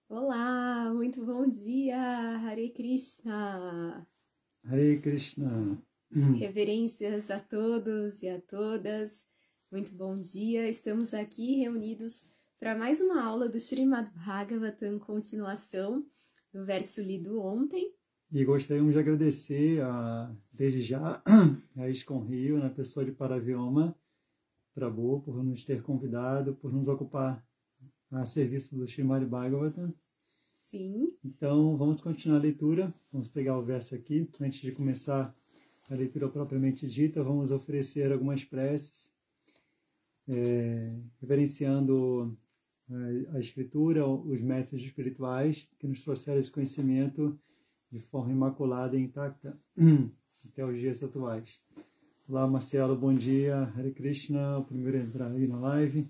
Olá, muito bom dia, Hare Krishna. Hare Krishna. Reverências a todos e a todas. Muito bom dia. Estamos aqui reunidos para mais uma aula do Srimad Bhagavatam, continuação do verso lido ontem. E gostaríamos de agradecer, desde já, a ISKCON Rio, na pessoa de Paravyoma Prabhu, por nos ter convidado, por nos ocupar a serviço do Srimad Bhagavatam. Sim. Então, vamos continuar a leitura. Vamos pegar o verso aqui. Antes de começar a leitura propriamente dita, vamos oferecer algumas preces, reverenciando a Escritura, os mestres espirituais que nos trouxeram esse conhecimento de forma imaculada e intacta até os dias atuais. Olá, Marcelo, bom dia. Hare Krishna, o primeiro a entrar aí na live.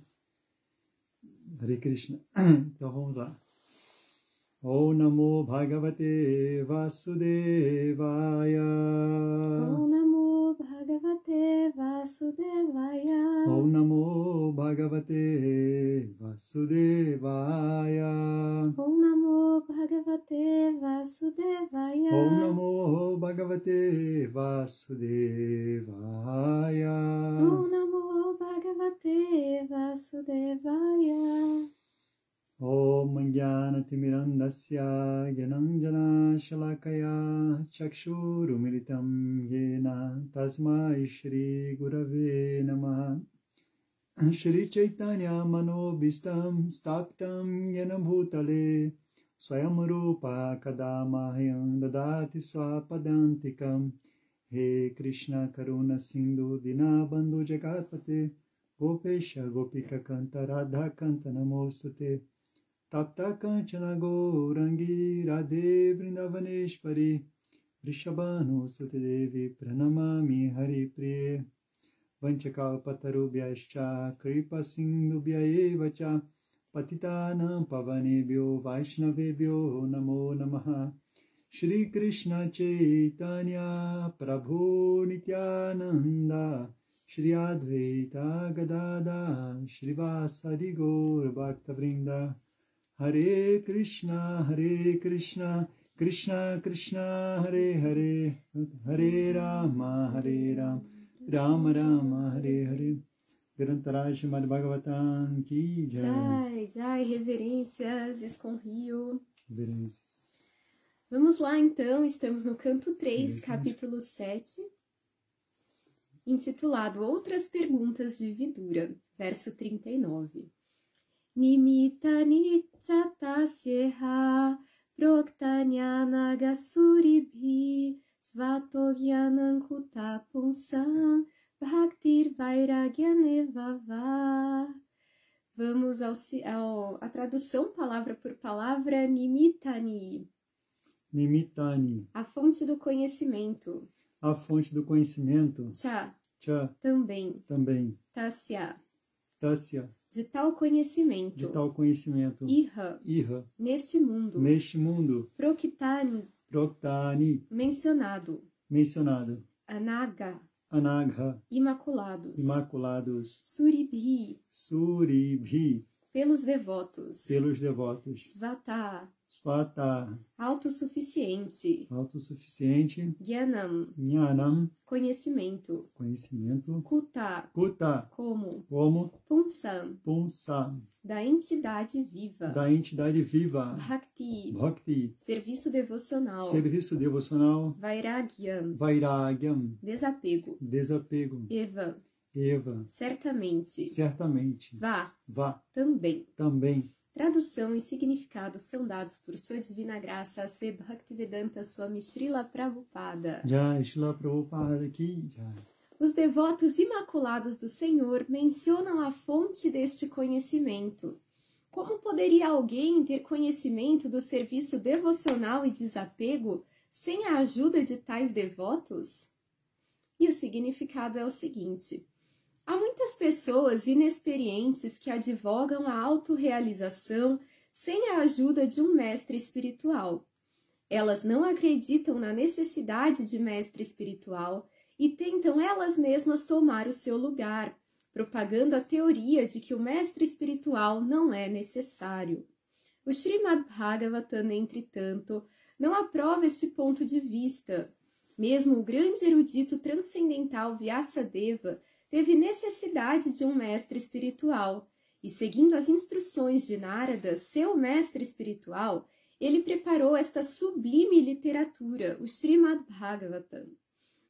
Hare Krishna. Então vamos lá. Om Namo Bhagavate Vasudevaya. Om Namo Bhagavate Vasudevaya. Om Namo Bhagavate Vasudevaya. Om Namo Bhagavate Vasudevaya. Om Namo Bhagavate Vasudevaya. Om Namo Bhagavate Vasudevaya. Om Jnanatirmirandasya Gyananjana Shalakaya Chakshurumilitam Yena Tasmai Shri Gurave Namaha. Shri Chaitanya Manobhistam Staptam Yena Bhutale Swayam Rupa Kadamahyam Dadati Swapadantikam. He Krishna Karuna Sindhu Dinabandhu Jagatpate Gopesha Gopika Kanta Radha Kanta Namostute Tapta Kanchana Gourangi Radhe Vrindavaneshwari Vrishabhanu Sute Devi Pranamami Hari Priye Vanchakalpatarubhyascha Kripa Sindhubhya Evacha Patitanam Pavanebhyo Vaishnavebhyo Namo Namaha. Shri Krishna Chaitanya Prabhu Nityananda Shri Advaita Gadada Shri Vasadi Gaur Bhaktavrinda. Hare Krishna, Krishna Krishna, Hare Hare, Hare Rama, Rama Rama, Hare Hare. Grantaraj Srimad Bhagavatam Ki Jai. Jai, Jai, reverências, ISKCON Rio. Reverências. Vamos lá então, estamos no canto 3, capítulo 7, intitulado Outras Perguntas de Vidura, verso 39. Nimitta nichatasyeha proktanyana gasuribhi svatogyanam kutapunsam bhaktir vairagyanevava. Vamos à tradução palavra por palavra. Nimittani. Nimittani. A fonte do conhecimento. A fonte do conhecimento. Cha. Cha. Também. Também. Tasya. Tasya. De tal conhecimento. De tal conhecimento. Iha. Iha. Neste mundo. Neste mundo. Proktani. Proktani. Mencionado. Mencionado. Anaga. Anagha. Imaculados. Imaculados. Suribhi. Suribhi. Pelos devotos. Pelos devotos. Svata. Svata. Autossuficiente. Autossuficiente. Gyanam. Jnanam. Conhecimento. Conhecimento. Kuta. Kuta. Como. Como. Punsam. Pumsa. Da entidade viva. Da entidade viva. Bhakti. Bhakti. Serviço devocional. Serviço devocional. Vairagyam. Vairagyam. Desapego. Desapego. Eva. Eva. Certamente. Certamente. Vá. Vá. Também. Também. Tradução e significado são dados por Sua Divina Graça A.C. Bhaktivedanta Swami Srila Prabhupada. Jai, Srila Prabhupada aqui. Jai. Os devotos imaculados do Senhor mencionam a fonte deste conhecimento. Como poderia alguém ter conhecimento do serviço devocional e desapego sem a ajuda de tais devotos? E o significado é o seguinte: há muitas pessoas inexperientes que advogam a autorrealização sem a ajuda de um mestre espiritual. Elas não acreditam na necessidade de mestre espiritual e tentam elas mesmas tomar o seu lugar, propagando a teoria de que o mestre espiritual não é necessário. O Srimad Bhagavatam, entretanto, não aprova este ponto de vista. Mesmo o grande erudito transcendental Vyasadeva teve necessidade de um mestre espiritual, e seguindo as instruções de Narada, seu mestre espiritual, ele preparou esta sublime literatura, o Srimad Bhagavatam.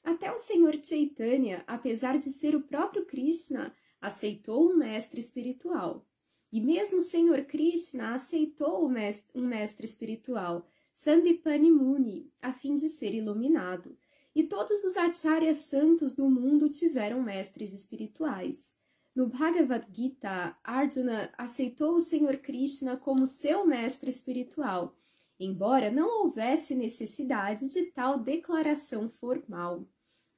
Até o Senhor Chaitanya, apesar de ser o próprio Krishna, aceitou um mestre espiritual. E mesmo o Senhor Krishna aceitou um mestre espiritual, Sandipani Muni, a fim de ser iluminado. E todos os acharyas santos do mundo tiveram mestres espirituais. No Bhagavad Gita, Arjuna aceitou o Senhor Krishna como seu mestre espiritual, embora não houvesse necessidade de tal declaração formal.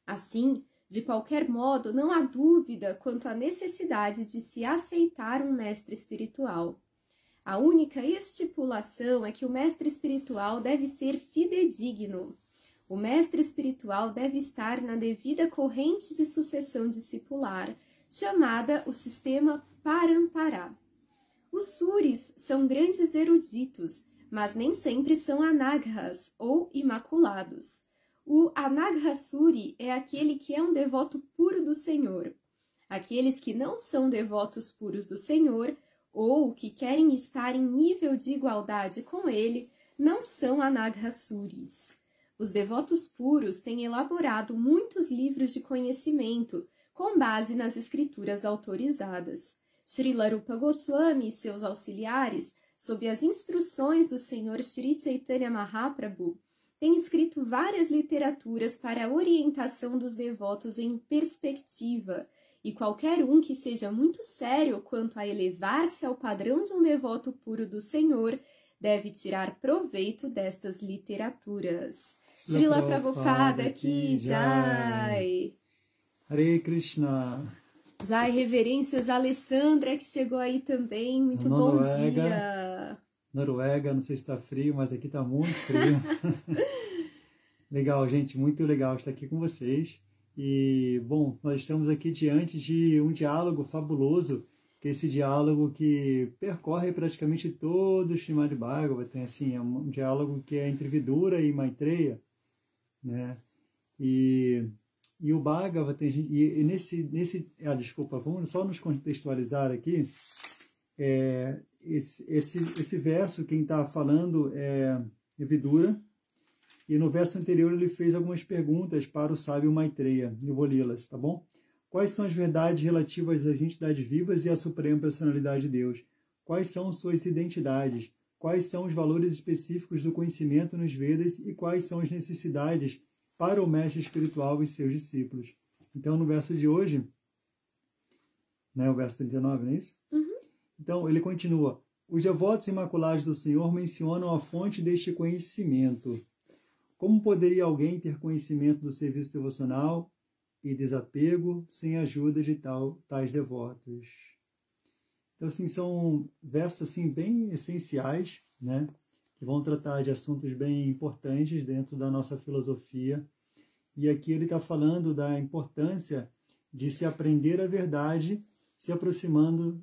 Assim, de qualquer modo, não há dúvida quanto à necessidade de se aceitar um mestre espiritual. A única estipulação é que o mestre espiritual deve ser fidedigno. O mestre espiritual deve estar na devida corrente de sucessão discipular, chamada o sistema Parampara. Os Suris são grandes eruditos, mas nem sempre são anaghas ou imaculados. O anaghasuri é aquele que é um devoto puro do Senhor. Aqueles que não são devotos puros do Senhor ou que querem estar em nível de igualdade com ele não são anaghasuris. Os devotos puros têm elaborado muitos livros de conhecimento com base nas escrituras autorizadas. Srila Rupa Goswami e seus auxiliares, sob as instruções do Senhor Sri Chaitanya Mahaprabhu, têm escrito várias literaturas para a orientação dos devotos em perspectiva, e qualquer um que seja muito sério quanto a elevar-se ao padrão de um devoto puro do Senhor deve tirar proveito destas literaturas. Srila Prabhupada Ki Jai! Hare Krishna! Jai, reverências, Alessandra, que chegou aí também. Muito bom dia! Noruega, não sei se está frio, mas aqui está muito frio. Legal, gente, muito legal estar aqui com vocês. E, bom, nós estamos aqui diante de um diálogo fabuloso, que é esse diálogo que percorre praticamente todo o Srimad Bhagavatam, assim, é um diálogo que é entre Vidura e Maitreya, né? E o Bhagavatam, desculpa, vamos só nos contextualizar aqui. Esse verso, quem está falando é Vidura, e no verso anterior ele fez algumas perguntas para o sábio Maitreya. Eu vou lê-las, tá bom? Quais são as verdades relativas às entidades vivas e à suprema personalidade de Deus? Quais são suas identidades? Quais são os valores específicos do conhecimento nos Vedas e quais são as necessidades para o mestre espiritual e seus discípulos? Então, no verso de hoje, né, o verso 39, não é isso? Uhum. Então, ele continua. Os devotos imaculados do Senhor mencionam a fonte deste conhecimento. Como poderia alguém ter conhecimento do serviço devocional e desapego sem a ajuda de tais devotos? Então, assim, são versos assim, bem essenciais, né, que vão tratar de assuntos bem importantes dentro da nossa filosofia. E aqui ele está falando da importância de se aprender a verdade se aproximando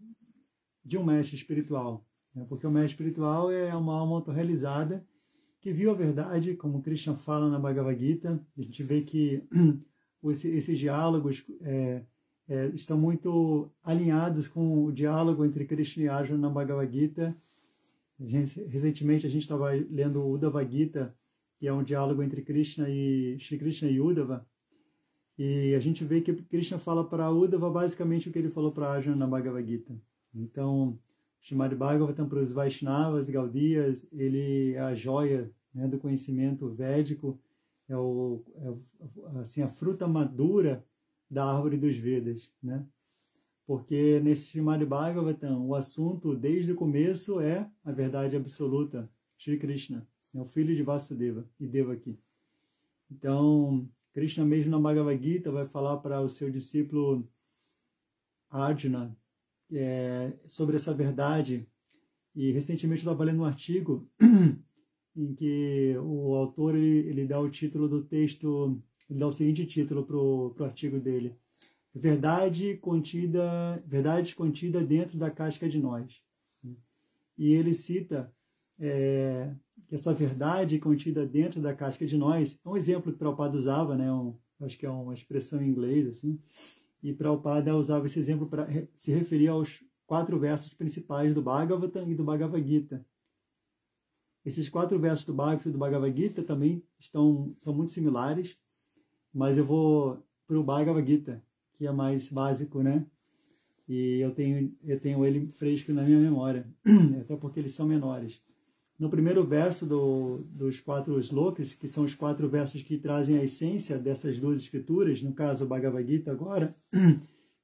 de um mestre espiritual, né? Porque o mestre espiritual é uma alma autorrealizada que viu a verdade, como Krishna fala na Bhagavad Gita. A gente vê que esses diálogos estão muito alinhados com o diálogo entre Krishna e Arjuna na Bhagavad Gita. Recentemente a gente estava lendo o Uddhava Gita, que é um diálogo entre Shri Krishna e Uddhava, e a gente vê que Krishna fala para Uddhava basicamente o que ele falou para Arjuna na Bhagavad Gita. Então, Srimad Bhagavatam para os Vaishnavas, Gaudias, ele é a joia, né, do conhecimento védico, assim, a fruta madura da árvore dos Vedas, né? Porque nesse Srimad Bhagavatam, o assunto desde o começo é a verdade absoluta, Shri Krishna, é o filho de Vasudeva e Devaki. Então, Krishna mesmo na Bhagavad Gita vai falar para o seu discípulo Arjuna sobre essa verdade. E recentemente eu estava lendo um artigo em que o autor ele dá o título do texto, ele dá o seguinte título para o artigo dele: verdade contida dentro da casca de nós. E ele cita que essa verdade contida dentro da casca de nós, é um exemplo que Prabhupada usava, né? Acho que é uma expressão em inglês, assim, e Prabhupada usava esse exemplo para se referir aos 4 versos principais do Bhagavatam e do Bhagavad Gita. Esses 4 versos do Bhagavatam e do Bhagavad Gita também são muito similares, mas eu vou para o Bhagavad Gita, que é mais básico, né? E eu tenho ele fresco na minha memória, até porque eles são menores. No primeiro verso dos 4 slokas, que são os 4 versos que trazem a essência dessas 2 escrituras, no caso o Bhagavad Gita agora,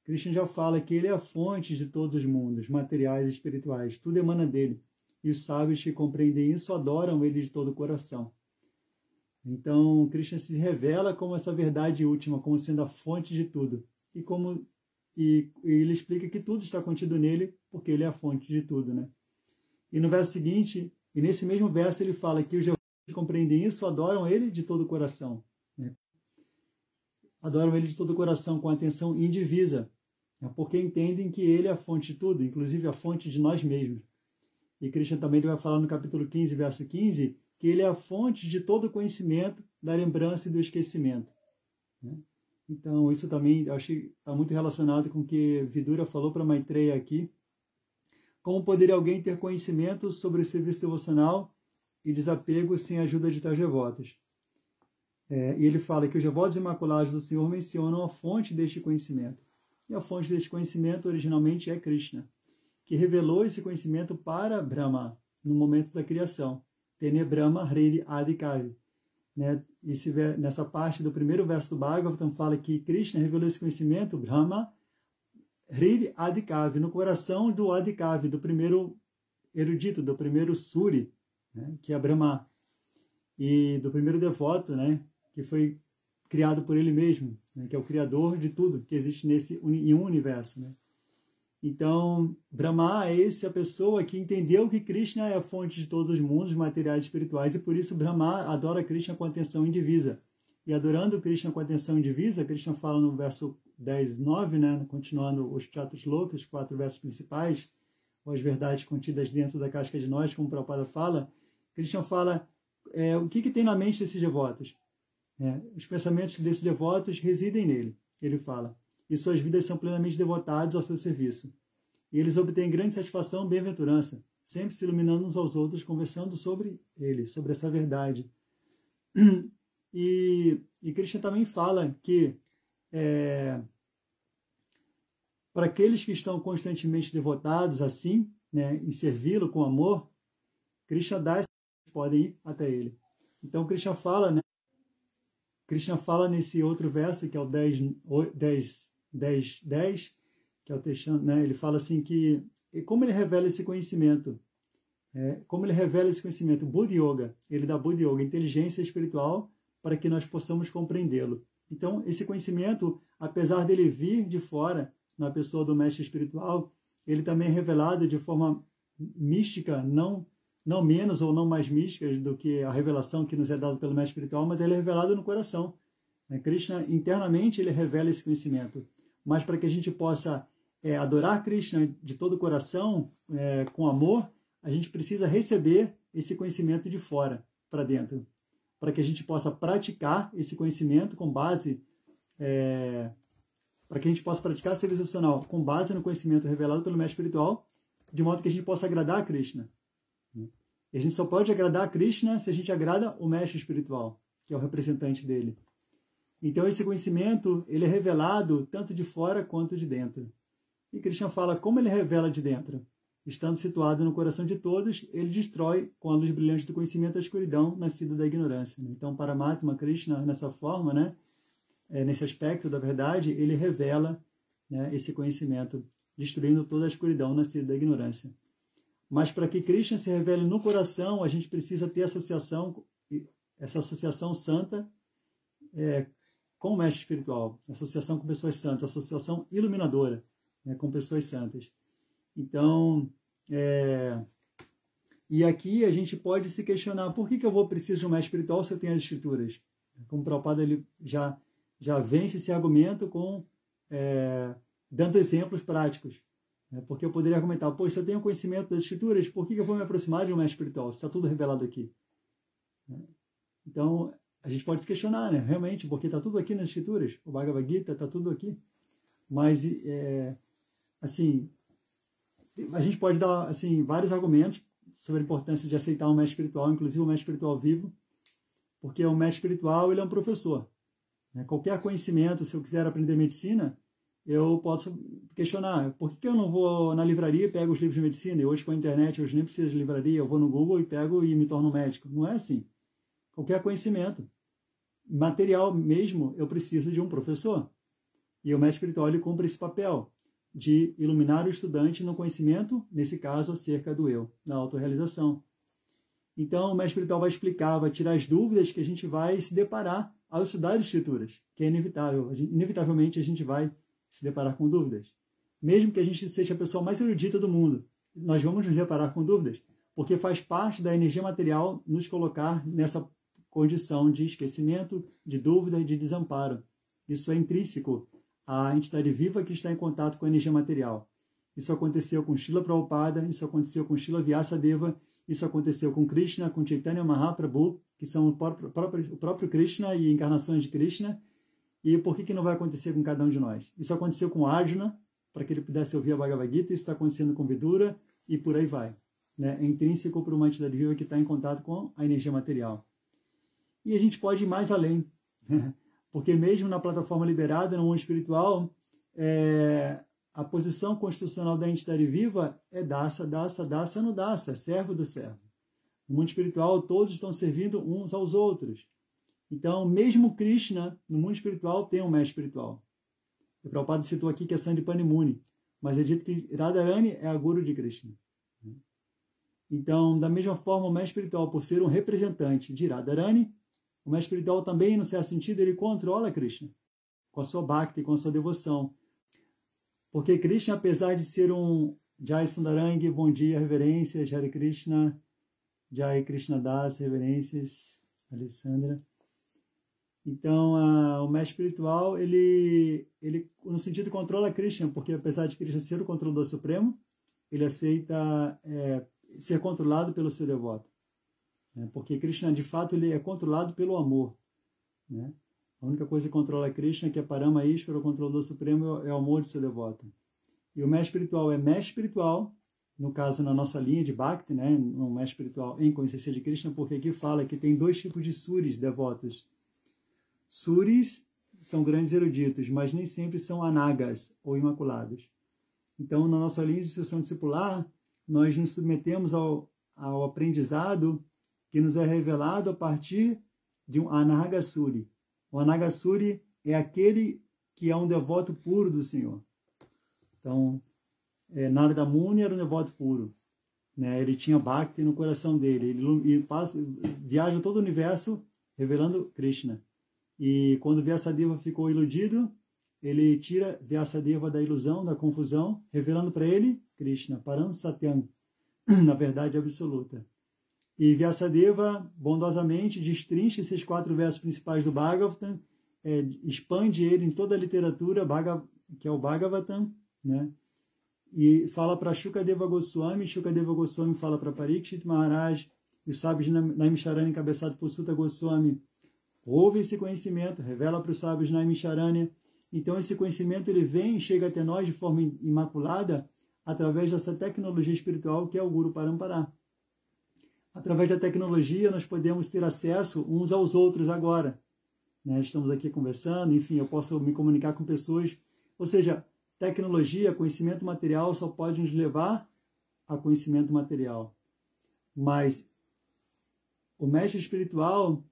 Krishna já fala que ele é a fonte de todos os mundos, materiais e espirituais. Tudo emana dele. E os sábios que compreendem isso adoram ele de todo o coração. Então, Krishna se revela como essa verdade última, como sendo a fonte de tudo. E ele explica que tudo está contido nele, porque ele é a fonte de tudo, né? E no verso seguinte, e nesse mesmo verso ele fala que os que compreendem isso adoram ele de todo o coração, né? Adoram ele de todo o coração, com atenção indivisa, né? Porque entendem que ele é a fonte de tudo, inclusive a fonte de nós mesmos. E Krishna também vai falar no capítulo 15, verso 15, que ele é a fonte de todo o conhecimento, da lembrança e do esquecimento, né? Então, isso também acho que está muito relacionado com o que Vidura falou para Maitreya aqui. Como poderia alguém ter conhecimento sobre o serviço devocional e desapego sem a ajuda de tais devotos? E ele fala que os devotos imaculados do Senhor mencionam a fonte deste conhecimento. E a fonte deste conhecimento originalmente é Krishna, que revelou esse conhecimento para Brahma no momento da criação. Tene Brahma Hridi Adikavi. Né? Nessa parte do primeiro verso do Bhagavatam fala que Krishna revelou esse conhecimento, Brahma Hridi Adikavi, no coração do Adikavi, do primeiro erudito, do primeiro Suri, né? Que é Brahma, e do primeiro devoto, né? Que foi criado por ele mesmo, né? Que é o criador de tudo que existe em um universo, né? Então, Brahma é a pessoa que entendeu que Krishna é a fonte de todos os mundos materiais e espirituais, e por isso Brahma adora Krishna com atenção indivisa. E adorando Krishna com atenção indivisa, Krishna fala no verso 10, 9, né, continuando os 4 slokas, os 4 versos principais, ou as verdades contidas dentro da casca de nós, como o Prabhupada fala, Krishna fala o que tem na mente desses devotos. Os pensamentos desses devotos residem nele, ele fala. E suas vidas são plenamente devotadas ao seu serviço. E eles obtêm grande satisfação e bem-aventurança, sempre se iluminando uns aos outros, conversando sobre ele, sobre essa verdade. E Krishna também fala que para aqueles que estão constantemente devotados assim, né, em servi-lo com amor, Krishna dá esse podem ir até ele. Então Krishna fala, né? Krishna fala nesse outro verso, que é o 10, que é o Texan, né? Ele fala assim que, como ele revela esse conhecimento, Buddha Yoga, ele dá Buddha Yoga, inteligência espiritual, para que nós possamos compreendê-lo. Então, esse conhecimento, apesar dele vir de fora, na pessoa do mestre espiritual, ele também é revelado de forma mística, não menos ou não mais mística do que a revelação que nos é dada pelo mestre espiritual, mas ele é revelado no coração. Krishna, internamente, ele revela esse conhecimento. Mas para que a gente possa adorar Krishna de todo o coração, com amor, a gente precisa receber esse conhecimento de fora para dentro. Para que a gente possa praticar esse conhecimento com base... para que a gente possa praticar a serviço devocional com base no conhecimento revelado pelo mestre espiritual, de modo que a gente possa agradar a Krishna. E a gente só pode agradar a Krishna se a gente agrada o mestre espiritual, que é o representante dele. Então esse conhecimento, ele é revelado tanto de fora quanto de dentro. E Krishna fala como ele revela de dentro. Estando situado no coração de todos, ele destrói com a luz brilhante do conhecimento a escuridão nascida da ignorância. Então Paramatma, Krishna, nessa forma, né, nesse aspecto da verdade, ele revela, né, esse conhecimento, destruindo toda a escuridão nascida da ignorância. Mas para que Krishna se revele no coração, a gente precisa ter essa associação santa com o mestre espiritual, associação com pessoas santas, associação iluminadora, né, com pessoas santas. Então, e aqui a gente pode se questionar, por que eu preciso de um mestre espiritual se eu tenho as escrituras? Como o Prabhupada ele já vence esse argumento dando exemplos práticos. Porque eu poderia argumentar, pô, se eu tenho conhecimento das escrituras, por que eu vou me aproximar de um mestre espiritual? Se está tudo revelado aqui. Então, a gente pode se questionar, né? Realmente, porque está tudo aqui nas escrituras. O Bhagavad Gita está tudo aqui. Mas, assim, a gente pode dar assim, vários argumentos sobre a importância de aceitar um mestre espiritual, inclusive um mestre espiritual vivo, porque o mestre espiritual, ele é um professor. Qualquer conhecimento, se eu quiser aprender medicina, eu posso questionar, por que eu não vou na livraria e pego os livros de medicina? E hoje com a internet, hoje nem preciso de livraria, eu vou no Google e pego e me torno um médico. Não é assim. Qualquer conhecimento material mesmo, eu preciso de um professor. E o mestre espiritual, ele cumpre esse papel de iluminar o estudante no conhecimento, nesse caso, acerca do eu, da autorrealização. Então, o mestre espiritual vai explicar, vai tirar as dúvidas que a gente vai se deparar ao estudar as escrituras, que é inevitável. Inevitavelmente, a gente vai se deparar com dúvidas. Mesmo que a gente seja a pessoa mais erudita do mundo, nós vamos nos deparar com dúvidas, porque faz parte da energia material nos colocar nessa condição de esquecimento, de dúvida e de desamparo. Isso é intrínseco à entidade viva que está em contato com a energia material. Isso aconteceu com Srila Prabhupada, isso aconteceu com Srila Vyasadeva, isso aconteceu com Krishna, com Chaitanya Mahaprabhu, que são o próprio Krishna e encarnações de Krishna. E por que não vai acontecer com cada um de nós? Isso aconteceu com Arjuna, para que ele pudesse ouvir a Bhagavad Gita, isso está acontecendo com Vidura, e por aí vai. É intrínseco para uma entidade viva que está em contato com a energia material. E a gente pode ir mais além, porque mesmo na plataforma liberada, no mundo espiritual, a posição constitucional da entidade viva é dasa, dasa, dasa, no dasa, servo do servo. No mundo espiritual, todos estão servindo uns aos outros. Então, mesmo Krishna, no mundo espiritual, tem um mestre espiritual. O Prabhupada citou aqui que é Sandipani Muni, mas é dito que Radharani é a guru de Krishna. Então, da mesma forma, o mestre espiritual, por ser um representante de Radharani, o mestre espiritual também, no certo sentido, ele controla Krishna, com a sua bhakti, com a sua devoção. Porque Krishna, apesar de ser um Jai Sundarang, bom dia, reverências, Hare Krishna, Jai Krishna Das, reverências, Alessandra. Então, o mestre espiritual, ele, no sentido, controla Krishna, porque apesar de Krishna ser o controlador supremo, ele aceita ser controlado pelo seu devoto. Porque Krishna, de fato, ele é controlado pelo amor. A única coisa que controla Krishna, que é Parama Ishvara, o controlador supremo, é o amor de seu devoto. E o mestre espiritual é mestre espiritual, no caso, na nossa linha de Bhakti, um mestre espiritual em consciência de Krishna, porque aqui fala que tem dois tipos de suris, devotos. Suris são grandes eruditos, mas nem sempre são anagas ou imaculados. Então, na nossa linha de instrução discipular, nós nos submetemos ao aprendizado que nos é revelado a partir de um anagasuri. O anagasuri é aquele que é um devoto puro do Senhor. Então, Narada Muni era um devoto puro. Ele tinha Bhakti no coração dele. Ele viaja todo o universo revelando Krishna. E quando Vyasadeva ficou iludido, ele tira Vyasadeva da ilusão, da confusão, revelando para ele Krishna, Param Satyam, na verdade absoluta. E Vyasadeva, bondosamente, destrincha esses 4 versos principais do Bhagavatam, expande ele em toda a literatura, que é o Bhagavatam, e fala para Shukadeva Goswami fala para Parikshit Maharaj, e os sábios de Naimisharanya, encabeçado por Sutta Goswami, ouve esse conhecimento, revela para os sábios de Naimisharanya. Então esse conhecimento ele vem e chega até nós de forma imaculada através dessa tecnologia espiritual que é o Guru Parampara. Através da tecnologia nós podemos ter acesso uns aos outros agora. Estamos aqui conversando, enfim, eu posso me comunicar com pessoas. Ou seja, tecnologia, conhecimento material só pode nos levar a conhecimento material. Mas o mestre espiritual,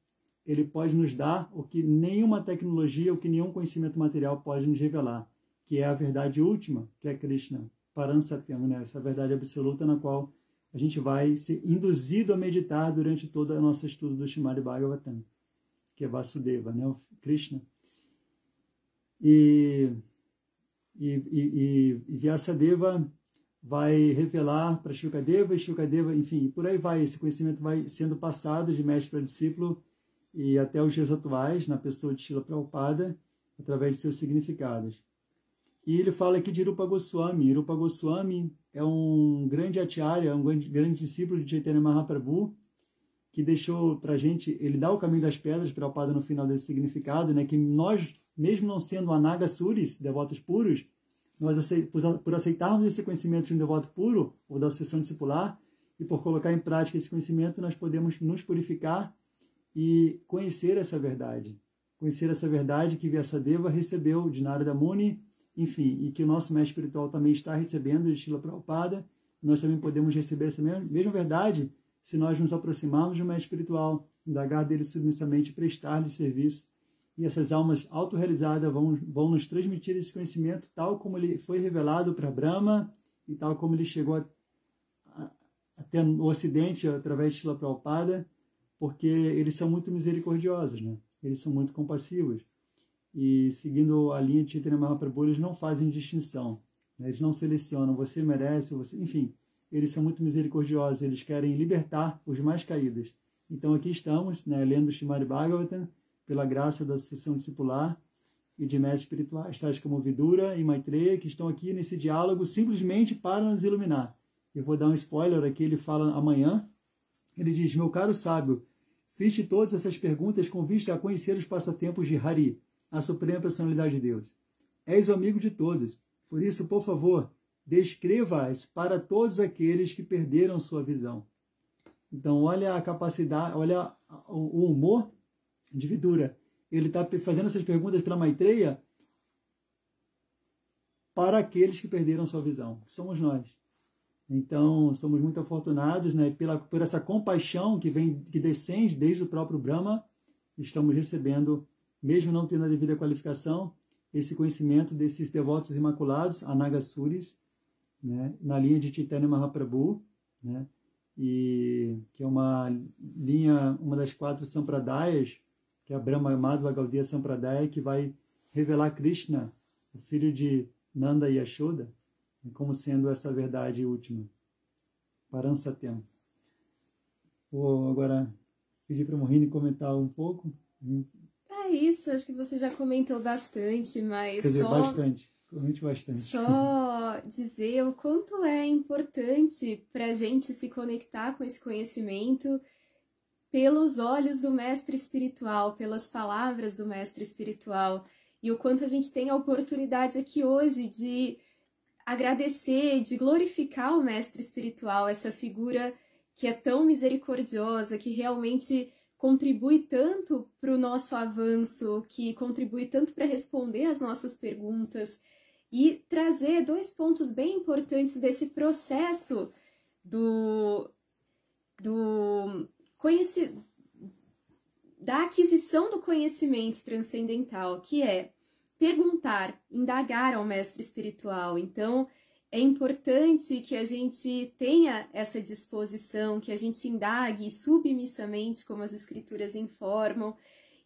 ele pode nos dar o que nenhuma tecnologia, o que nenhum conhecimento material pode nos revelar, que é a verdade última, que é Krishna, Param Satyam, essa verdade absoluta na qual a gente vai ser induzido a meditar durante todo o nosso estudo do Srimad Bhagavatam, que é Vasudeva, o Krishna. E Vyasadeva vai revelar para Shukadeva, e Shukadeva, enfim, por aí vai, esse conhecimento vai sendo passado de mestre para discípulo e até os dias atuais, na pessoa de Srila Prabhupada, através de seus significados. E ele fala aqui de Rupa Goswami. Rupa Goswami é um grande acharya, um grande discípulo de Chaitanya Mahaprabhu, que deixou para a gente, ele dá o caminho das pedras, Prabhupada no final desse significado, né, que nós, mesmo não sendo Anagasuris, devotos puros, nós, por aceitarmos esse conhecimento de um devoto puro, ou da sucessão discipular, e por colocar em prática esse conhecimento, nós podemos nos purificar e conhecer essa verdade. Conhecer essa verdade que Vyasadeva recebeu de Narada Muni, enfim, e que o nosso mestre espiritual também está recebendo de Srila Prabhupada. Nós também podemos receber essa mesma verdade se nós nos aproximarmos de um mestre espiritual, indagar dele submissamente, prestar-lhe serviço. E essas almas autorrealizadas vão nos transmitir esse conhecimento tal como ele foi revelado para Brahma e tal como ele chegou até no Ocidente através de Srila Prabhupada, porque eles são muito misericordiosos, né? Eles são muito compassivos. E seguindo a linha de Chaitanya Mahaprabhu, eles não fazem distinção, né? Eles não selecionam, você merece, você... Enfim, eles são muito misericordiosos, eles querem libertar os mais caídos. Então aqui estamos, né, lendo o Srimad Bhagavatam, pela graça da sucessão discipular e de mestres espirituais, tais como Vidura e Maitreya, que estão aqui nesse diálogo simplesmente para nos iluminar. Eu vou dar um spoiler aqui, ele fala amanhã, ele diz: meu caro sábio, fiz-te todas essas perguntas com vista a conhecer os passatempos de Hari, a suprema personalidade de Deus. És o amigo de todos, por isso, por favor, descreva-as para todos aqueles que perderam sua visão. Então, olha a capacidade, olha o humor de Vidura. Ele está fazendo essas perguntas para Maitreya para aqueles que perderam sua visão. Somos nós. Então, somos muito afortunados, né, por essa compaixão que descende desde o próprio Brahma. Estamos recebendo, mesmo não tendo a devida qualificação, esse conhecimento desses devotos imaculados, Anagasuris, né, na linha de Chaitanya Mahaprabhu, né, e que é uma linha, uma das 4 Sampradayas, que é a Brahma Madhva Gaudiya Sampradaya, que vai revelar Krishna, o filho de Nanda e Yashoda, como sendo essa verdade última. Paransatyam. Vou agora pedir para a Mohini comentar um pouco. É isso, acho que você já comentou bastante, mas Quer dizer, bastante. Só dizer o quanto é importante para a gente se conectar com esse conhecimento pelos olhos do mestre espiritual, pelas palavras do mestre espiritual, e o quanto a gente tem a oportunidade aqui hoje de agradecer, de glorificar o mestre espiritual, essa figura que é tão misericordiosa, que realmente contribui tanto para o nosso avanço, que contribui tanto para responder às nossas perguntas, e trazer 2 pontos bem importantes desse processo da aquisição do conhecimento transcendental, que é perguntar, indagar ao mestre espiritual. Então, é importante que a gente tenha essa disposição, que a gente indague submissamente, como as escrituras informam,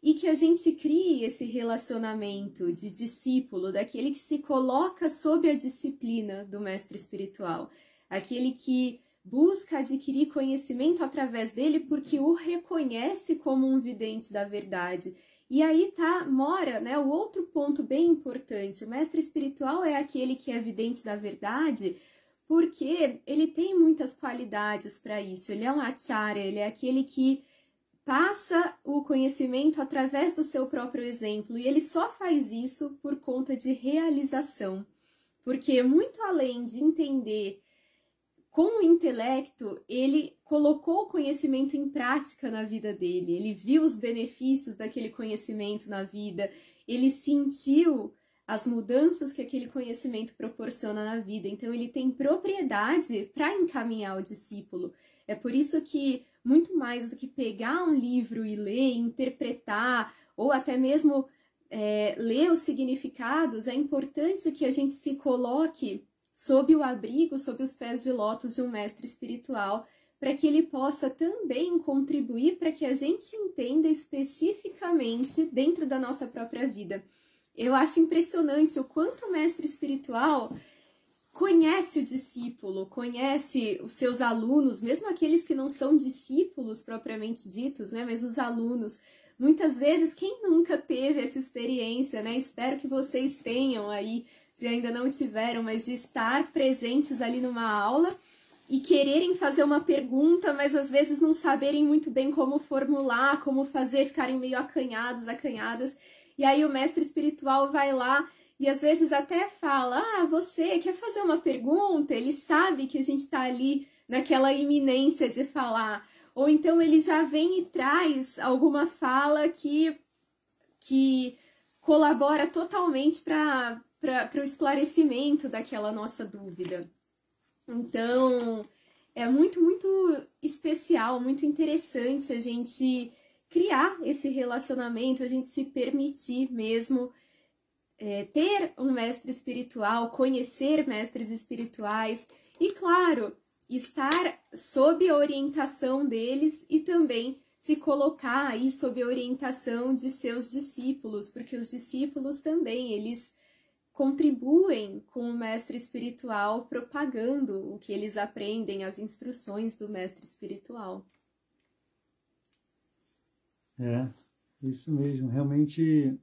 e que a gente crie esse relacionamento de discípulo, daquele que se coloca sob a disciplina do mestre espiritual, aquele que busca adquirir conhecimento através dele porque o reconhece como um vidente da verdade. E aí mora, né, o outro ponto bem importante. O mestre espiritual é aquele que é vidente da verdade porque ele tem muitas qualidades para isso. Ele é um acharya, ele é aquele que passa o conhecimento através do seu próprio exemplo. E ele só faz isso por conta de realização. Porque muito além de entender com o intelecto, ele colocou o conhecimento em prática na vida dele, ele viu os benefícios daquele conhecimento na vida, ele sentiu as mudanças que aquele conhecimento proporciona na vida, então ele tem propriedade para encaminhar o discípulo. É por isso que, muito mais do que pegar um livro e ler, interpretar, ou até mesmo ler os significados, é importante que a gente se coloque sob o abrigo, sob os pés de lótus de um mestre espiritual, para que ele possa também contribuir para que a gente entenda especificamente dentro da nossa própria vida. Eu acho impressionante o quanto o mestre espiritual conhece o discípulo, conhece os seus alunos, mesmo aqueles que não são discípulos propriamente ditos, né, mas os alunos. Muitas vezes, quem nunca teve essa experiência, né? Espero que vocês tenham aí se ainda não tiveram, mas de estar presentes ali numa aula e quererem fazer uma pergunta, mas às vezes não saberem muito bem como formular, como fazer, ficarem meio acanhados, acanhadas. E aí o mestre espiritual vai lá e às vezes até fala, você quer fazer uma pergunta? Ele sabe que a gente está ali naquela iminência de falar. Ou então ele já vem e traz alguma fala que colabora totalmente para o esclarecimento daquela nossa dúvida. Então, é muito, muito especial, muito interessante a gente criar esse relacionamento, a gente se permitir mesmo ter um mestre espiritual, conhecer mestres espirituais e, claro, estar sob a orientação deles e também se colocar aí sob a orientação de seus discípulos, porque os discípulos também, eles contribuem com o mestre espiritual propagando o que eles aprendem, as instruções do mestre espiritual. Isso mesmo. Realmente,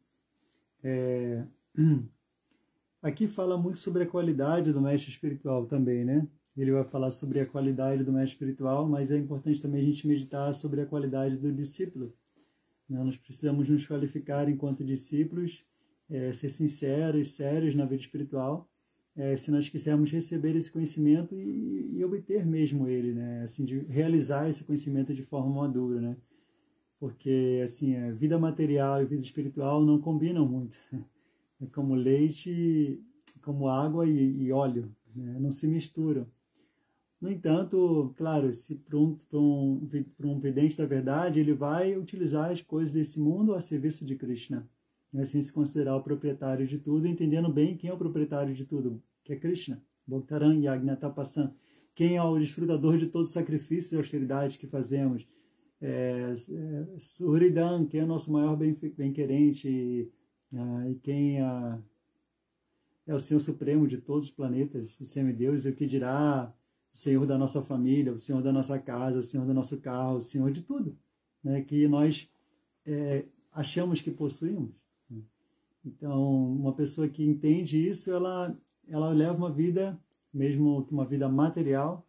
aqui fala muito sobre a qualidade do mestre espiritual também, né? Ele vai falar sobre a qualidade do mestre espiritual, mas é importante também a gente meditar sobre a qualidade do discípulo. Nós precisamos nos qualificar enquanto discípulos, ser sinceros, sérios na vida espiritual, se nós quisermos receber esse conhecimento e obter mesmo ele, né? Assim, de realizar esse conhecimento de forma madura, né? Porque assim, vida material e vida espiritual não combinam muito. É como leite, como água e óleo, né? Não se misturam. No entanto, claro, se para um vidente da verdade, ele vai utilizar as coisas desse mundo a serviço de Krishna. Assim se considerar o proprietário de tudo, entendendo bem quem é o proprietário de tudo, que é Krishna. Bhaktaran Yagna Tapasan. Quem é o desfrutador de todos os sacrifícios e austeridades que fazemos. Suhridam, quem é o nosso maior bem-querente e quem é o Senhor Supremo de todos os planetas, o semideus, e o que dirá o Senhor da nossa família, o Senhor da nossa casa, o Senhor do nosso carro, o Senhor de tudo, né, que nós achamos que possuímos. Então, uma pessoa que entende isso, ela leva uma vida, mesmo que uma vida material,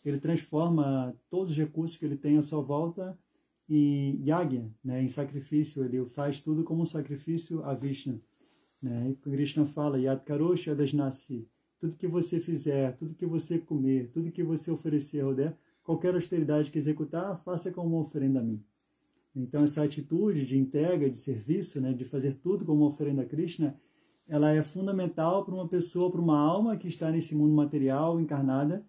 ele transforma todos os recursos que ele tem à sua volta em yagya, né, em sacrifício. Ele faz tudo como um sacrifício a Vishnu. Né? E Krishna fala, Yad Karosh Adasnasi, tudo que você fizer, tudo que você comer, tudo que você oferecer, qualquer austeridade que executar, faça como uma oferenda a mim. Então, essa atitude de entrega, de serviço, né, de fazer tudo como uma oferenda a Krishna, ela é fundamental para uma pessoa, para uma alma que está nesse mundo material, encarnada.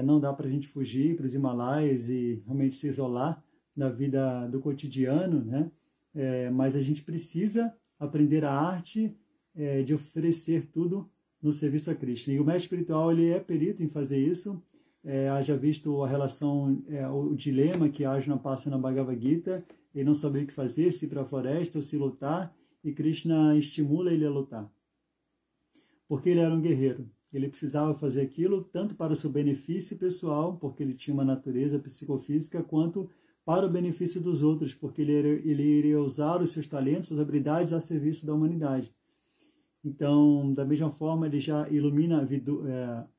Não dá para a gente fugir para os Himalaias e realmente se isolar da vida do cotidiano, né? Mas a gente precisa aprender a arte de oferecer tudo no serviço a Krishna. E o mestre espiritual, ele é perito em fazer isso. Haja visto a relação, o dilema que Arjuna passa na Bhagavad Gita, ele não sabia o que fazer, se ir para a floresta ou se lutar, e Krishna estimula ele a lutar. Porque ele era um guerreiro. Ele precisava fazer aquilo tanto para o seu benefício pessoal, porque ele tinha uma natureza psicofísica, quanto para o benefício dos outros, porque ele iria usar os seus talentos, suas habilidades a serviço da humanidade. Então, da mesma forma, ele já ilumina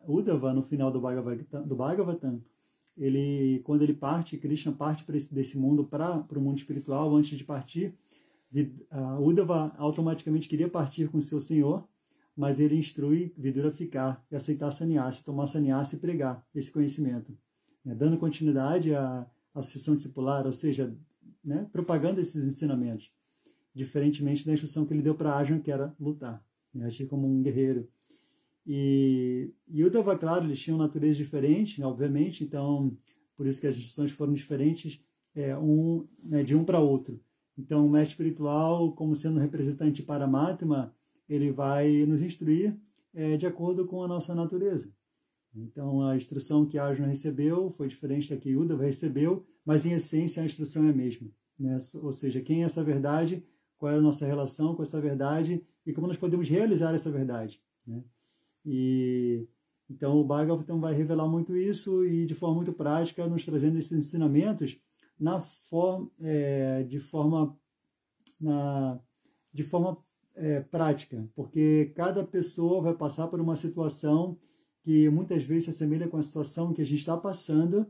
Uddhava no final do Bhagavatam. Quando ele parte, Krishna parte desse mundo para o mundo espiritual. Antes de partir, Uddhava automaticamente queria partir com seu senhor, mas ele instrui Vidura a ficar e aceitar sannyasi, tomar sannyasi e pregar esse conhecimento, né, dando continuidade à sucessão discipular, ou seja, né, propagando esses ensinamentos, diferentemente da instrução que ele deu para Arjuna, que era lutar, né, agir como um guerreiro. E Uddhava, claro, eles tinham natureza diferente, né, obviamente, então por isso que as instruções foram diferentes de um para outro. Então o mestre espiritual, como sendo representante de Paramatma, ele vai nos instruir de acordo com a nossa natureza. Então, a instrução que Arjuna recebeu foi diferente da que Uddhava recebeu, mas, em essência, a instrução é a mesma. Né? Ou seja, quem é essa verdade, qual é a nossa relação com essa verdade e como nós podemos realizar essa verdade. Né? Então, o Bhagavatam vai revelar muito isso e, de forma muito prática, nos trazendo esses ensinamentos de forma prática, porque cada pessoa vai passar por uma situação que muitas vezes se assemelha com a situação que a gente está passando,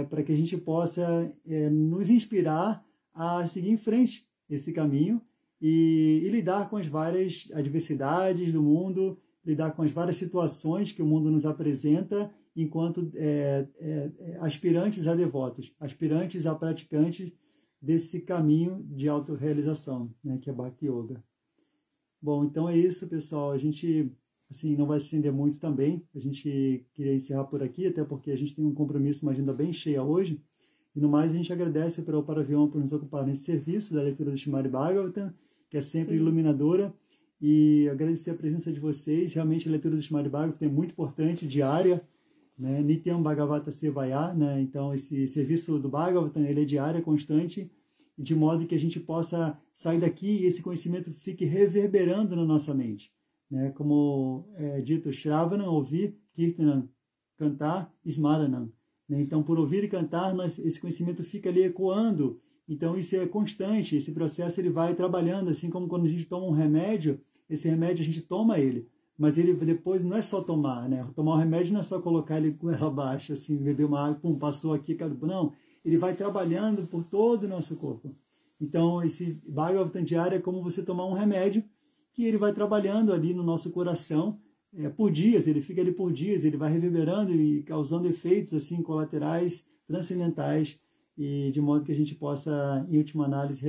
para que a gente possa nos inspirar a seguir em frente esse caminho e lidar com as várias adversidades do mundo, lidar com as várias situações que o mundo nos apresenta enquanto aspirantes a devotos, aspirantes a praticantes desse caminho de autorrealização, né, que é Bhakti Yoga. Bom, então é isso, pessoal. A gente assim, não vai se estender muito também. A gente queria encerrar por aqui, até porque a gente tem um compromisso, uma agenda bem cheia hoje. E no mais, a gente agradece para o Paravion por nos ocupar nesse serviço da leitura do Srimad Bhagavatam, que é sempre iluminadora. E agradecer a presença de vocês. Realmente, a leitura do Srimad Bhagavatam é muito importante, diária, né? Nityam Bhagavata Sevaya, né? Então, esse serviço do Bhagavatam, ele é diário, constante, de modo que a gente possa sair daqui e esse conhecimento fique reverberando na nossa mente. Né? Como é dito, Shravanam, ouvir, Kirtanam, cantar, Smaranam. Né? Então, por ouvir e cantar, esse conhecimento fica ali ecoando. Então, isso é constante, esse processo ele vai trabalhando, assim como quando a gente toma um remédio, esse remédio a gente toma ele, mas ele depois não é só tomar, né? Tomar um remédio não é só colocar ele com ela baixa, assim, beber uma água, pum, passou aqui, não. Ele vai trabalhando por todo o nosso corpo. Então, esse Bhagavatam diário é como você tomar um remédio, que ele vai trabalhando ali no nosso coração por dias, ele fica ali por dias, ele vai reverberando e causando efeitos assim colaterais, transcendentais, e de modo que a gente possa, em última análise,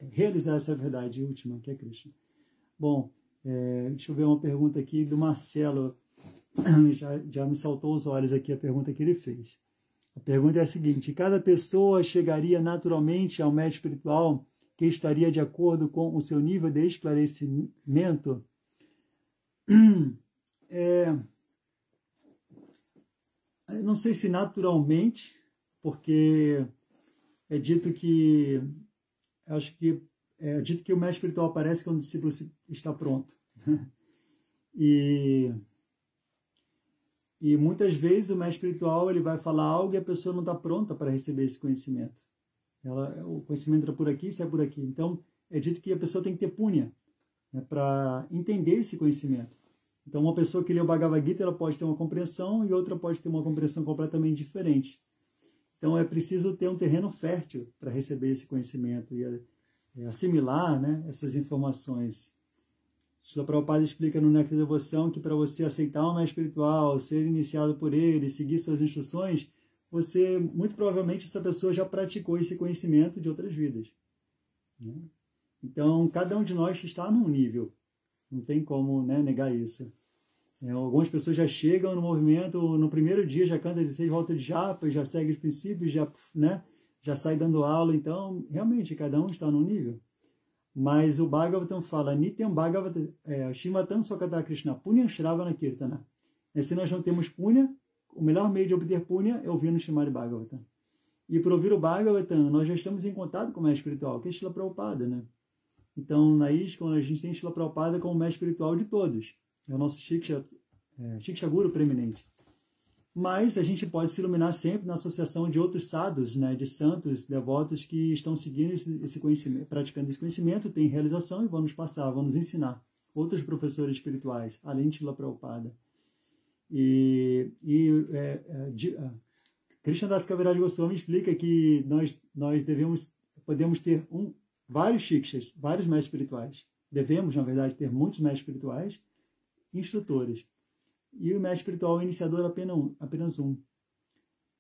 realizar essa verdade última, que é Krishna. Bom, deixa eu ver uma pergunta aqui do Marcelo, já me saltou os olhos aqui a pergunta que ele fez. A pergunta é a seguinte: cada pessoa chegaria naturalmente ao mestre espiritual que estaria de acordo com o seu nível de esclarecimento? Não sei se naturalmente, porque é dito que o mestre espiritual aparece quando o discípulo está pronto. E muitas vezes o mestre espiritual ele vai falar algo e a pessoa não está pronta para receber esse conhecimento. O conhecimento é por aqui, isso é por aqui. Então, é dito que a pessoa tem que ter punha, né, para entender esse conhecimento. Então, uma pessoa que lê o Bhagavad Gita, ela pode ter uma compreensão e outra pode ter uma compreensão completamente diferente. Então, é preciso ter um terreno fértil para receber esse conhecimento e assimilar, né, essas informações. Srila Prabhupada explica no Néctar da Devoção que para você aceitar um mestre espiritual, ser iniciado por ele, seguir suas instruções, você, muito provavelmente, essa pessoa já praticou esse conhecimento de outras vidas. Né? Então, cada um de nós está num nível. Não tem como, né, negar isso. Algumas pessoas já chegam no movimento, no primeiro dia já canta 16 voltas de japa, já segue os princípios, já sai dando aula. Então, realmente, cada um está num nível. Mas o Bhagavatam fala, Nityam Bhagavata, Shrimatam Swakata Krishna, Punyam Shravana Kirtana. Se nós não temos punha, o melhor meio de obter punha é ouvir no Srimad Bhagavatam. E por ouvir o Bhagavatam, nós já estamos em contato com o mestre espiritual, que é Srila Prabhupada, né? Então, na ISKCON, a gente tem Srila Prabhupada como mestre espiritual de todos. É o nosso Shiksha Guru preeminente. Mas a gente pode se iluminar sempre na associação de outros sadhus, né, de santos, devotos que estão seguindo esse conhecimento, praticando esse conhecimento, têm realização e vão nos passar, vão nos ensinar. Outros professores espirituais, além de Srila Prabhupada. Krishnadas Kaviraj Goswami explica que nós podemos ter vários shikshas, vários mestres espirituais. Devemos, na verdade, ter muitos mestres espirituais, instrutores. E o mestre espiritual iniciador apenas um.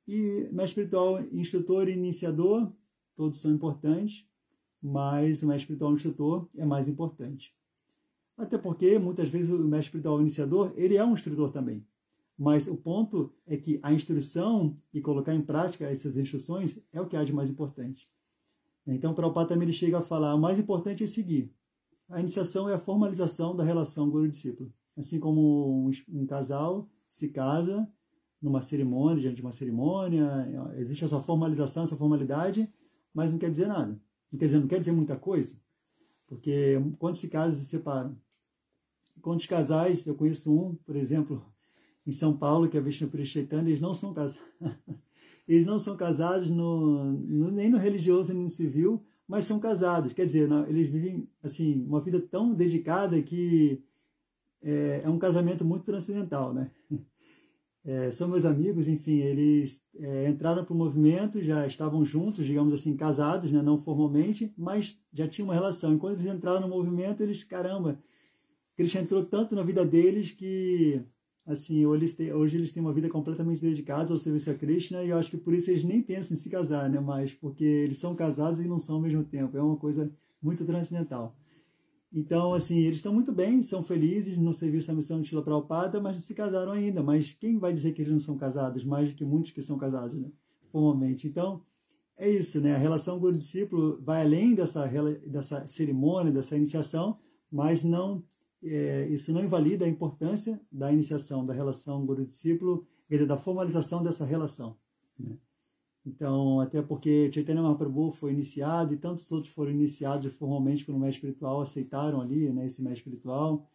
E mestre espiritual instrutor e iniciador, todos são importantes, mas o mestre espiritual instrutor é mais importante. Até porque, muitas vezes, o mestre espiritual iniciador, ele é um instrutor também. Mas o ponto é que a instrução e colocar em prática essas instruções é o que há de mais importante. Então, Prabhupada também ele chega a falar, o mais importante é seguir. A iniciação é a formalização da relação guru-discípulo. Assim como um casal se casa numa cerimônia, diante de uma cerimônia, existe essa formalização, essa formalidade, mas não quer dizer nada. Não quer dizer muita coisa, porque quando se casam, se separam. Quantos casais, eu conheço um, por exemplo, em São Paulo, que é Vishnupuri Chaitanya, eles não são casados. Eles não são casados nem no religioso nem no civil, mas são casados. Quer dizer, eles vivem assim uma vida tão dedicada que é um casamento muito transcendental, né? São meus amigos, enfim, eles entraram para o movimento, já estavam juntos, digamos assim, casados, né? Não formalmente, mas já tinham uma relação. E quando eles entraram no movimento, caramba, Krishna entrou tanto na vida deles que, assim, hoje eles têm uma vida completamente dedicada ao serviço a Krishna, e eu acho que por isso eles nem pensam em se casar, né? Mas porque eles são casados e não são ao mesmo tempo. É uma coisa muito transcendental. Então, assim, eles estão muito bem, são felizes no serviço à missão de Srila Prabhupada, mas não se casaram ainda. Mas quem vai dizer que eles não são casados? Mais do que muitos que são casados, né? Formalmente. Então, é isso, né? A relação guru-discípulo vai além dessa cerimônia, dessa iniciação, mas isso não invalida a importância da iniciação, da relação guru-discípulo, quer dizer, da formalização dessa relação, né? Então, até porque Chaitanya Mahaprabhu foi iniciado e tantos outros foram iniciados formalmente pelo mestre espiritual, aceitaram ali, né, esse mestre espiritual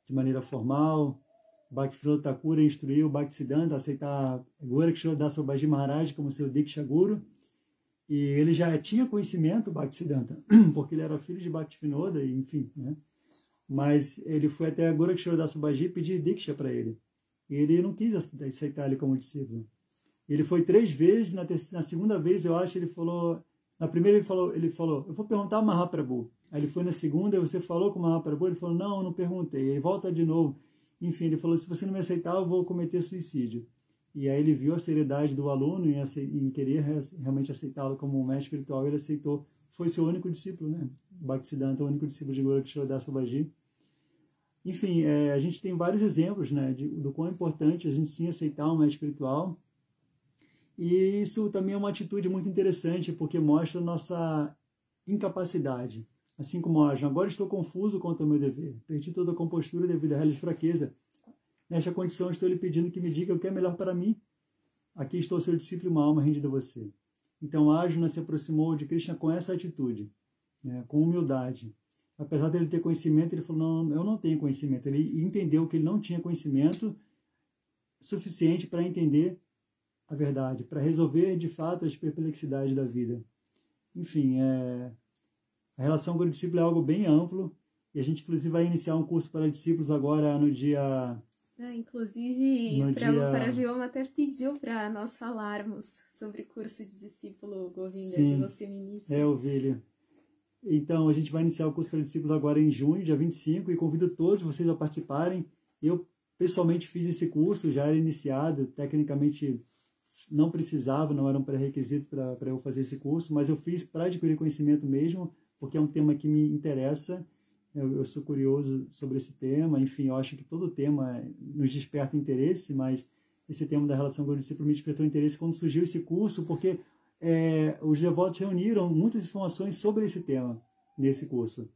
de maneira formal. Bhaktivinoda Thakur instruiu Bhaktisiddhanta a aceitar Gorakshora Das Babaji Maharaj como seu Diksha Guru. E ele já tinha conhecimento, Bhaktisiddhanta, porque ele era filho de Bhaktivinoda, enfim, né? Mas ele foi até Gorakshora Das Babaji pedir Diksha para ele. E ele não quis aceitar ele como discípulo. Ele foi 3 vezes, na segunda vez, eu acho, ele falou... Na primeira ele falou, eu vou perguntar ao Mahaprabhu. Aí ele foi na segunda, você falou com o Mahaprabhu? Ele falou, não, eu não perguntei. Ele volta de novo. Enfim, ele falou, se você não me aceitar, eu vou cometer suicídio. E aí ele viu a seriedade do aluno em querer realmente aceitá-lo como um mestre espiritual, ele aceitou. Foi seu único discípulo, né? Bhaktisiddhanta, o único discípulo de Gorakshora Das Babaji. Enfim, a gente tem vários exemplos, né, do quão importante a gente sim aceitar um mestre espiritual. E isso também é uma atitude muito interessante, porque mostra a nossa incapacidade. Assim como agora estou confuso quanto ao meu dever. Perdi toda a compostura devido à real fraqueza. Nesta condição estou lhe pedindo que me diga o que é melhor para mim. Aqui estou seu discípulo e uma alma rendida a você. Então Arjuna se aproximou de Krishna com essa atitude, né, com humildade. Apesar dele ter conhecimento, ele falou, não, eu não tenho conhecimento. Ele entendeu que ele não tinha conhecimento suficiente para entender a verdade, para resolver de fato as perplexidades da vida. Enfim, a relação com o discípulo é algo bem amplo, e a gente inclusive vai iniciar um curso para discípulos agora no dia... Inclusive, o Prabhupada Vyoma até pediu para nós falarmos sobre o curso de discípulo Govinda, que você ministra. Eu vi ele. Então, a gente vai iniciar o curso para discípulos agora em junho, dia 25, e convido todos vocês a participarem. Eu, pessoalmente, fiz esse curso, já era iniciado, tecnicamente não precisava, não era um pré-requisito para eu fazer esse curso, mas eu fiz para adquirir conhecimento mesmo, porque é um tema que me interessa, eu sou curioso sobre esse tema, enfim, eu acho que todo tema nos desperta interesse, mas esse tema da relação com o discípulo me despertou interesse quando surgiu esse curso, porque os devotos reuniram muitas informações sobre esse tema nesse curso.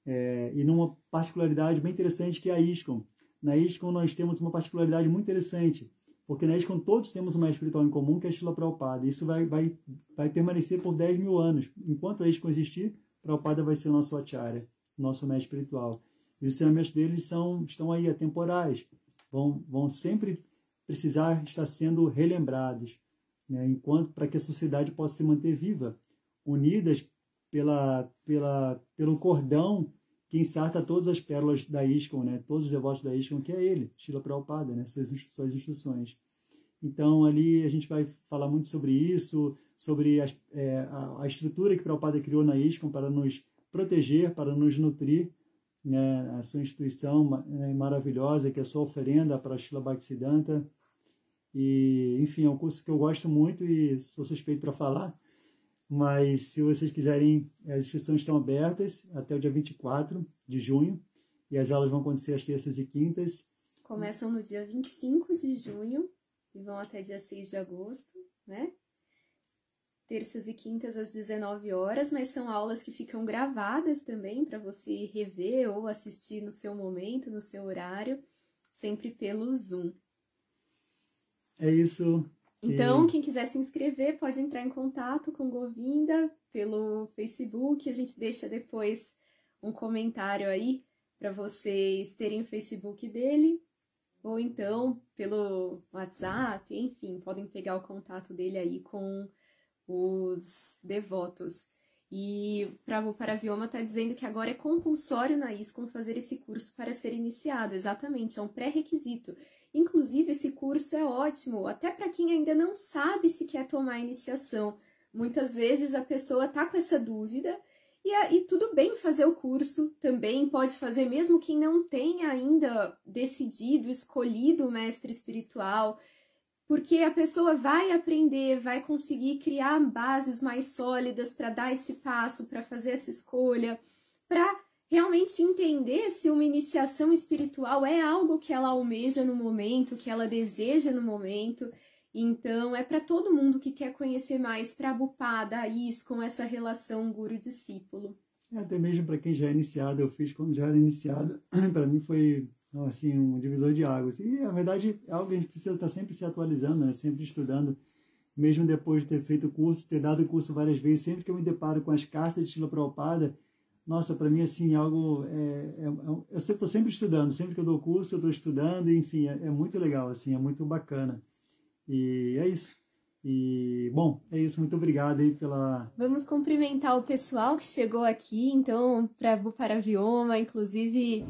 E numa particularidade bem interessante que é a ISKCON. Na ISKCON nós temos uma particularidade muito interessante, porque na ISKCON todos temos uma espiritual em comum, que é a Srila Prabhupada. Isso vai permanecer por 10 mil anos. Enquanto a ISKCON existir, Prabhupada vai ser o nosso acharya, nosso mestre espiritual. E os ensinamentos deles estão aí, atemporais. Vão sempre precisar estar sendo relembrados, né? Para que a sociedade possa se manter viva, unidas pelo cordão que ensarta todas as pérolas da ISKCON, né? Todos os devotos da ISKCON, que é ele, Srila Prabhupada, né? Suas instruções. Então, ali a gente vai falar muito sobre isso, sobre a estrutura que Prabhupada criou na ISKCON para nos proteger, para nos nutrir, né? A sua instituição maravilhosa, que é a sua oferenda para Srila Bhaktisiddhanta. E, enfim, é um curso que eu gosto muito e sou suspeito para falar. Mas, se vocês quiserem, as inscrições estão abertas até o dia 24 de junho. E as aulas vão acontecer às terças e quintas. Começam no dia 25 de junho e vão até dia 6 de agosto, né? Terças e quintas às 19 horas, mas são aulas que ficam gravadas também para você rever ou assistir no seu momento, no seu horário, sempre pelo Zoom. É isso. Então, quem quiser se inscrever pode entrar em contato com o Govinda pelo Facebook. A gente deixa depois um comentário aí para vocês terem o Facebook dele. Ou então pelo WhatsApp, enfim, podem pegar o contato dele aí com os devotos. E Prabhupada Vyoma está dizendo que agora é compulsório na ISKCON fazer esse curso para ser iniciado. Exatamente, é um pré-requisito. Inclusive, esse curso é ótimo, até para quem ainda não sabe se quer tomar a iniciação. Muitas vezes a pessoa está com essa dúvida e tudo bem fazer o curso, também pode fazer mesmo quem não tenha ainda decidido, escolhido o mestre espiritual, porque a pessoa vai aprender, vai conseguir criar bases mais sólidas para dar esse passo, para fazer essa escolha, para realmente entender se uma iniciação espiritual é algo que ela almeja no momento, que ela deseja no momento. Então, é para todo mundo que quer conhecer mais Prabhupada, a ISKCON, essa relação guru-discípulo. Até mesmo para quem já é iniciado, eu fiz quando já era iniciado, para mim foi assim, um divisor de águas. E, na verdade, é algo que a gente precisa estar sempre se atualizando, né? Sempre estudando, mesmo depois de ter feito o curso, ter dado o curso várias vezes, sempre que eu me deparo com as cartas de Srila Prabhupada, nossa, para mim, assim, algo... eu estou sempre estudando, sempre que eu dou curso, eu estou estudando, enfim, é muito legal, assim, é muito bacana. E é isso. E, bom, é isso. Muito obrigado aí pela... Vamos cumprimentar o pessoal que chegou aqui. Então, Prabhupada Vyoma, inclusive,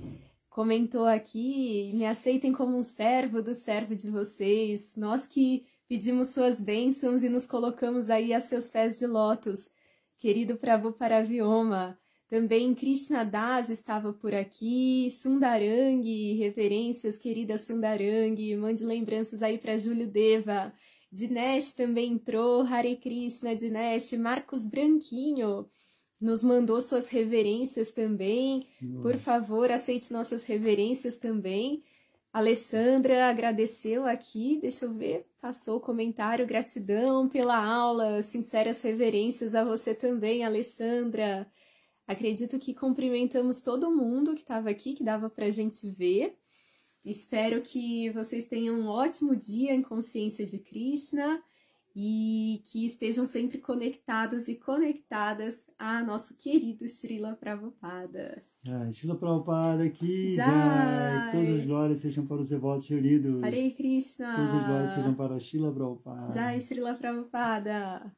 comentou aqui, me aceitem como um servo do servo de vocês. Nós que pedimos suas bênçãos e nos colocamos aí a seus pés de lótus. Querido Prabhupada Vyoma. Também Krishna Das estava por aqui, Sundarangi, reverências, querida Sundarangi, mande lembranças aí para Júlio Deva, Dinesh também entrou, Hare Krishna, Dinesh, Marcos Branquinho nos mandou suas reverências também, por favor, aceite nossas reverências também. Alessandra agradeceu aqui, deixa eu ver, passou o comentário, gratidão pela aula, sinceras reverências a você também, Alessandra. Acredito que cumprimentamos todo mundo que estava aqui, que dava para a gente ver. Espero que vocês tenham um ótimo dia em consciência de Krishna e que estejam sempre conectados e conectadas a nosso querido Srila Prabhupada. Srila Prabhupada aqui, Jai! Todas as glórias sejam para os devotos reunidos. Hare Krishna! Todas as glórias sejam para Srila Prabhupada. Jai, Srila Prabhupada!